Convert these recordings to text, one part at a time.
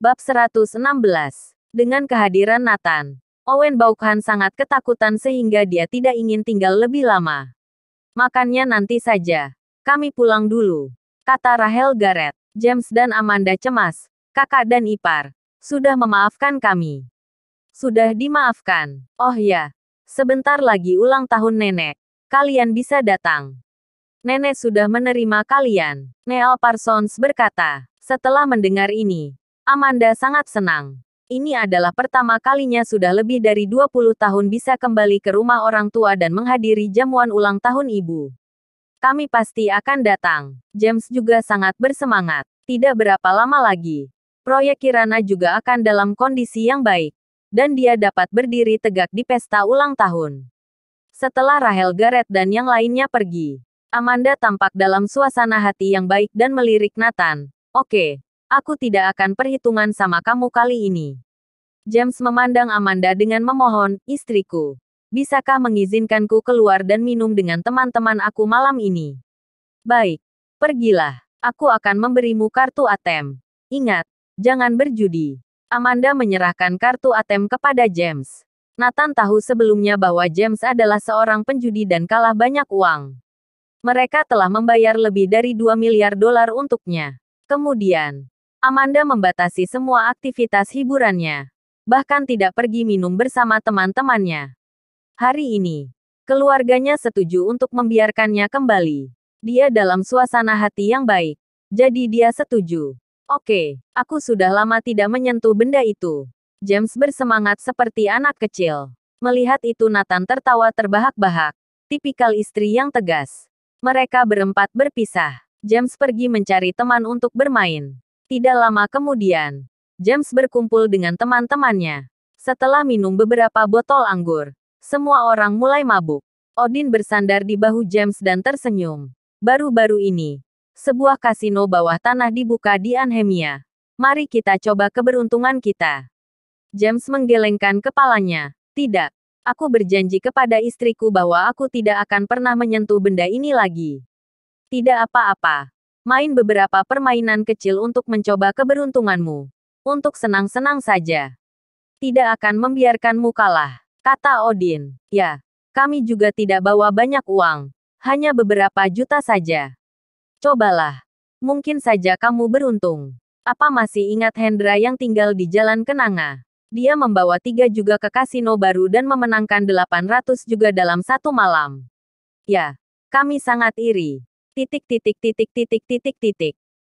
Bab 116. Dengan kehadiran Nathan, Owen Baukhan sangat ketakutan sehingga dia tidak ingin tinggal lebih lama. Makannya nanti saja. Kami pulang dulu, kata Rahel Garrett. James dan Amanda cemas. Kakak dan ipar, sudah memaafkan kami. Sudah dimaafkan. Oh ya, sebentar lagi ulang tahun nenek. Kalian bisa datang. Nenek sudah menerima kalian, Neil Parsons berkata. Setelah mendengar ini, Amanda sangat senang. Ini adalah pertama kalinya sudah lebih dari 20 tahun bisa kembali ke rumah orang tua dan menghadiri jamuan ulang tahun ibu. Kami pasti akan datang. James juga sangat bersemangat. Tidak berapa lama lagi, proyek Kirana juga akan dalam kondisi yang baik. Dan dia dapat berdiri tegak di pesta ulang tahun. Setelah Rahel Garrett dan yang lainnya pergi, Amanda tampak dalam suasana hati yang baik dan melirik Nathan. Oke, aku tidak akan perhitungan sama kamu kali ini. James memandang Amanda dengan memohon, istriku. Bisakah mengizinkanku keluar dan minum dengan teman-teman aku malam ini? Baik, pergilah. Aku akan memberimu kartu ATM. Ingat, jangan berjudi. Amanda menyerahkan kartu ATM kepada James. Nathan tahu sebelumnya bahwa James adalah seorang penjudi dan kalah banyak uang. Mereka telah membayar lebih dari 2 miliar dolar untuknya. Kemudian, Amanda membatasi semua aktivitas hiburannya. Bahkan tidak pergi minum bersama teman-temannya. Hari ini, keluarganya setuju untuk membiarkannya kembali. Dia dalam suasana hati yang baik. Jadi dia setuju. Oke, aku sudah lama tidak menyentuh benda itu. James bersemangat seperti anak kecil. Melihat itu Nathan tertawa terbahak-bahak. Tipikal istri yang tegas. Mereka berempat berpisah. James pergi mencari teman untuk bermain. Tidak lama kemudian, James berkumpul dengan teman-temannya. Setelah minum beberapa botol anggur, semua orang mulai mabuk. Odin bersandar di bahu James dan tersenyum. Baru-baru ini, sebuah kasino bawah tanah dibuka di Anhemia. Mari kita coba keberuntungan kita. James menggelengkan kepalanya. Tidak, aku berjanji kepada istriku bahwa aku tidak akan pernah menyentuh benda ini lagi. Tidak apa-apa. Main beberapa permainan kecil untuk mencoba keberuntunganmu. Untuk senang-senang saja. Tidak akan membiarkanmu kalah, kata Odin. Ya, kami juga tidak bawa banyak uang. Hanya beberapa juta saja. Cobalah. Mungkin saja kamu beruntung. Apa masih ingat Hendra yang tinggal di Jalan Kenanga? Dia membawa 3 juga ke kasino baru dan memenangkan 800 juga dalam satu malam. Ya, kami sangat iri.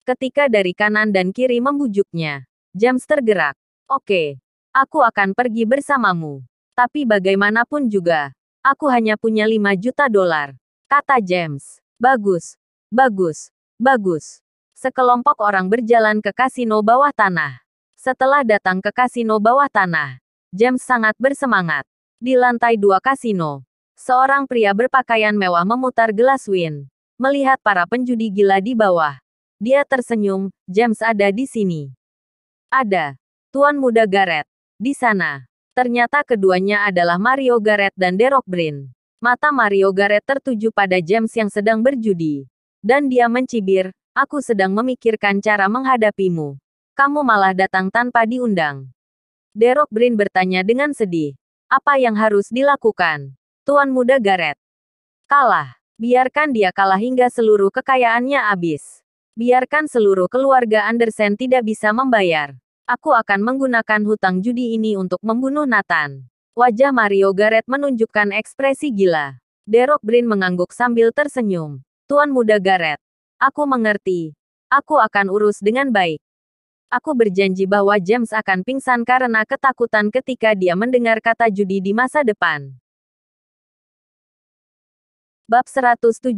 Ketika dari kanan dan kiri membujuknya, James tergerak. Oke, aku akan pergi bersamamu. Tapi bagaimanapun juga, aku hanya punya 5 juta dolar, kata James. Bagus, bagus, bagus. Sekelompok orang berjalan ke kasino bawah tanah. Setelah datang ke kasino bawah tanah, James sangat bersemangat. Di lantai 2 kasino, seorang pria berpakaian mewah memutar gelas wine. Melihat para penjudi gila di bawah, dia tersenyum. James ada di sini. Ada. Tuan Muda Garrett. Di sana. Ternyata keduanya adalah Mario Garrett dan Derek Brin. Mata Mario Garrett tertuju pada James yang sedang berjudi. Dan dia mencibir, aku sedang memikirkan cara menghadapimu. Kamu malah datang tanpa diundang. Derek Brin bertanya dengan sedih. Apa yang harus dilakukan? Tuan Muda Garrett. Kalah. Biarkan dia kalah hingga seluruh kekayaannya habis. Biarkan seluruh keluarga Andersen tidak bisa membayar. Aku akan menggunakan hutang judi ini untuk membunuh Nathan. Wajah Mario Garrett menunjukkan ekspresi gila. Derek Brin mengangguk sambil tersenyum. Tuan Muda Garrett. Aku mengerti. Aku akan urus dengan baik. Aku berjanji bahwa James akan pingsan karena ketakutan ketika dia mendengar kata judi di masa depan. Bab 117.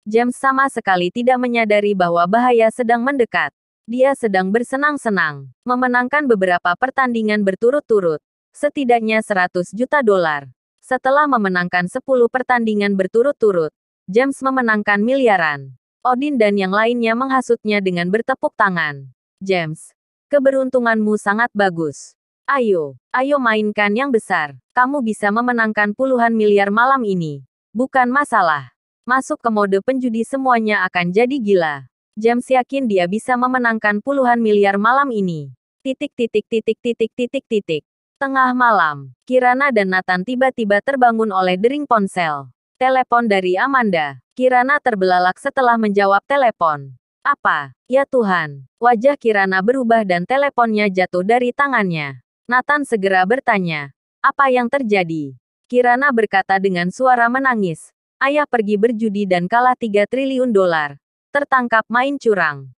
James sama sekali tidak menyadari bahwa bahaya sedang mendekat. Dia sedang bersenang-senang, memenangkan beberapa pertandingan berturut-turut. Setidaknya 100 juta dolar. Setelah memenangkan 10 pertandingan berturut-turut, James memenangkan miliaran. Odin dan yang lainnya menghasutnya dengan bertepuk tangan. James, keberuntunganmu sangat bagus. Ayo mainkan yang besar. Kamu bisa memenangkan puluhan miliar malam ini. Bukan masalah. Masuk ke mode penjudi semuanya akan jadi gila. James yakin dia bisa memenangkan puluhan miliar malam ini. Titik titik titik titik titik titik. Tengah malam, Kirana dan Nathan tiba-tiba terbangun oleh dering ponsel. Telepon dari Amanda. Kirana terbelalak setelah menjawab telepon. Apa? Ya Tuhan. Wajah Kirana berubah dan teleponnya jatuh dari tangannya. Nathan segera bertanya. Apa yang terjadi? Kirana berkata dengan suara menangis. Ayah pergi berjudi dan kalah 3 triliun dolar. Tertangkap main curang.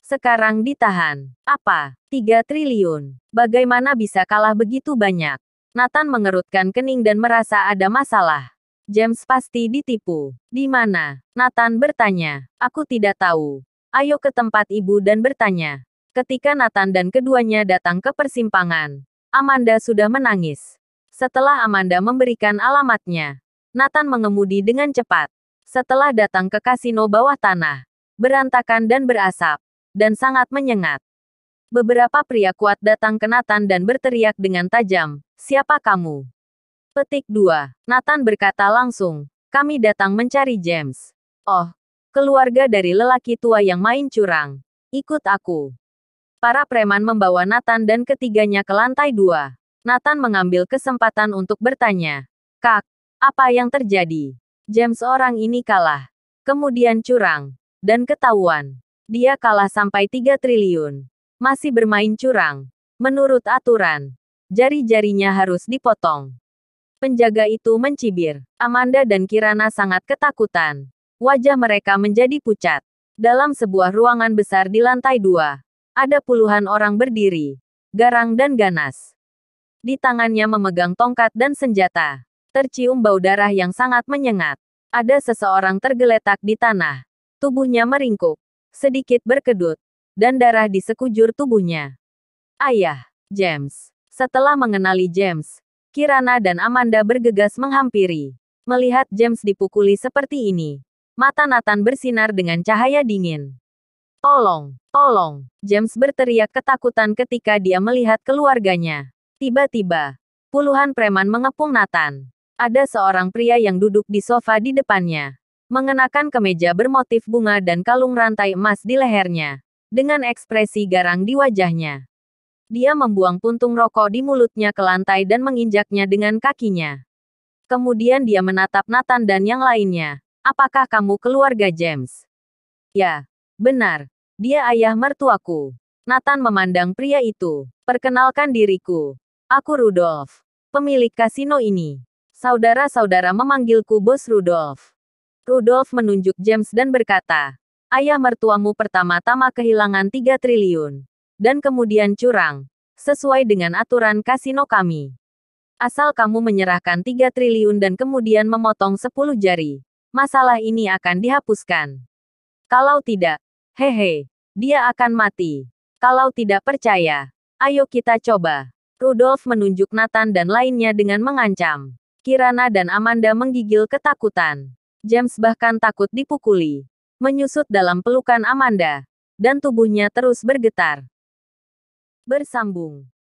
Sekarang ditahan. Apa? 3 triliun. Bagaimana bisa kalah begitu banyak? Nathan mengerutkan kening dan merasa ada masalah. James pasti ditipu. Di mana? Nathan bertanya. Aku tidak tahu. Ayo ke tempat ibu dan bertanya. Ketika Nathan dan keduanya datang ke persimpangan, Amanda sudah menangis. Setelah Amanda memberikan alamatnya, Nathan mengemudi dengan cepat. Setelah datang ke kasino bawah tanah, berantakan dan berasap, dan sangat menyengat. Beberapa pria kuat datang ke Nathan dan berteriak dengan tajam, "Siapa kamu?" Petik 2. Nathan berkata langsung, "Kami datang mencari James." "Oh, keluarga dari lelaki tua yang main curang. Ikut aku." Para preman membawa Nathan dan ketiganya ke lantai 2. Nathan mengambil kesempatan untuk bertanya, "Kak, apa yang terjadi?" "James orang ini kalah. Kemudian curang. Dan ketahuan. Dia kalah sampai 3 triliun. Masih bermain curang. Menurut aturan, jari-jarinya harus dipotong." Penjaga itu mencibir. Amanda dan Kirana sangat ketakutan. Wajah mereka menjadi pucat. Dalam sebuah ruangan besar di lantai 2, ada puluhan orang berdiri, garang dan ganas. Di tangannya memegang tongkat dan senjata. Tercium bau darah yang sangat menyengat. Ada seseorang tergeletak di tanah. Tubuhnya meringkuk, sedikit berkedut, dan darah di sekujur tubuhnya. Ayah, James. Setelah mengenali James, Kirana dan Amanda bergegas menghampiri. Melihat James dipukuli seperti ini, mata Nathan bersinar dengan cahaya dingin. "Tolong, tolong!" James berteriak ketakutan ketika dia melihat keluarganya. Tiba-tiba, puluhan preman mengepung Nathan. Ada seorang pria yang duduk di sofa di depannya, mengenakan kemeja bermotif bunga dan kalung rantai emas di lehernya, dengan ekspresi garang di wajahnya. Dia membuang puntung rokok di mulutnya ke lantai dan menginjaknya dengan kakinya. Kemudian dia menatap Nathan dan yang lainnya. "Apakah kamu keluarga James?" "Ya, benar. Dia ayah mertuaku." Nathan memandang pria itu. "Perkenalkan diriku. Aku Rudolph, pemilik kasino ini. Saudara-saudara memanggilku Bos Rudolph." Rudolph menunjuk James dan berkata, "Ayah mertuamu pertama-tama kehilangan 3 triliun. Dan kemudian curang. Sesuai dengan aturan kasino kami. Asal kamu menyerahkan 3 triliun dan kemudian memotong 10 jari, masalah ini akan dihapuskan. Kalau tidak, hehe, dia akan mati. Kalau tidak percaya, ayo kita coba." Rudolph menunjuk Nathan dan lainnya dengan mengancam. Kirana dan Amanda menggigil ketakutan. James bahkan takut dipukuli. Menyusut dalam pelukan Amanda, dan tubuhnya terus bergetar. Bersambung.